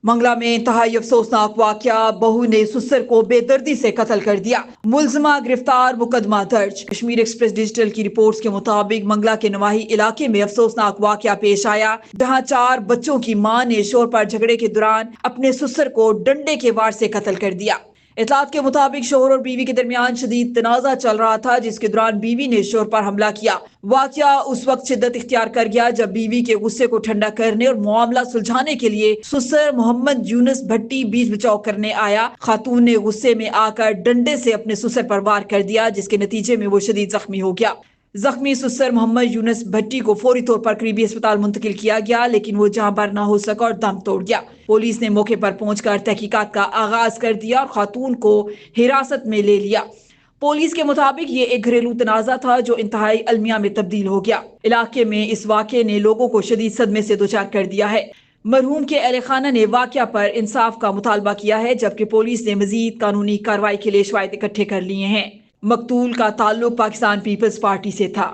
منگلا میں انتہائی افسوسناک واقعہ، بہو نے سسر کو بے دردی سے قتل کر دیا، ملزمہ گرفتار، مقدمہ درج۔ کشمیر ایکسپریس ڈیجیٹل کی رپورٹس کے مطابق منگلا کے نواحی علاقے میں افسوسناک واقعہ پیش آیا، جہاں 4 بچوں کی ماں نے شوہر پر جھگڑے کے دوران اپنے سسر کو ڈنڈے کے وار سے قتل کر دیا۔ اطلاعات کے مطابق شوہر اور بیوی کے درمیان شدید تنازع چل رہا تھا، جس کے دوران بیوی نے شوہر پر حملہ کیا۔ واقعہ اس وقت شدت اختیار کر گیا جب بیوی کے غصے کو ٹھنڈا کرنے اور معاملہ سلجھانے کے لیے سسر محمد یونس بھٹی بیچ بچاؤ کرنے آیا۔ خاتون نے غصے میں آ کر ڈنڈے سے اپنے سسر پر وار کر دیا، جس کے نتیجے میں وہ شدید زخمی ہو گیا۔ زخمی سسر محمد یونس بھٹی کو فوری طور پر قریبی اسپتال منتقل کیا گیا، لیکن وہ جہاں بر نہ ہو سکا اور دم توڑ گیا۔ پولیس نے موقع پر پہنچ کر تحقیقات کا آغاز کر دیا اور خاتون کو حراست میں لے لیا۔ پولیس کے مطابق یہ ایک گھریلو تنازع تھا جو انتہائی المیہ میں تبدیل ہو گیا۔ علاقے میں اس واقعے نے لوگوں کو شدید صدمے سے دوچار کر دیا ہے۔ مرحوم کے اہل خانہ نے واقعہ پر انصاف کا مطالبہ کیا ہے، جبکہ پولیس نے مزید قانونی کارروائی کے لیے شواہد اکٹھے کر لیے ہیں۔ مقتول کا تعلق پاکستان پیپلز پارٹی سے تھا۔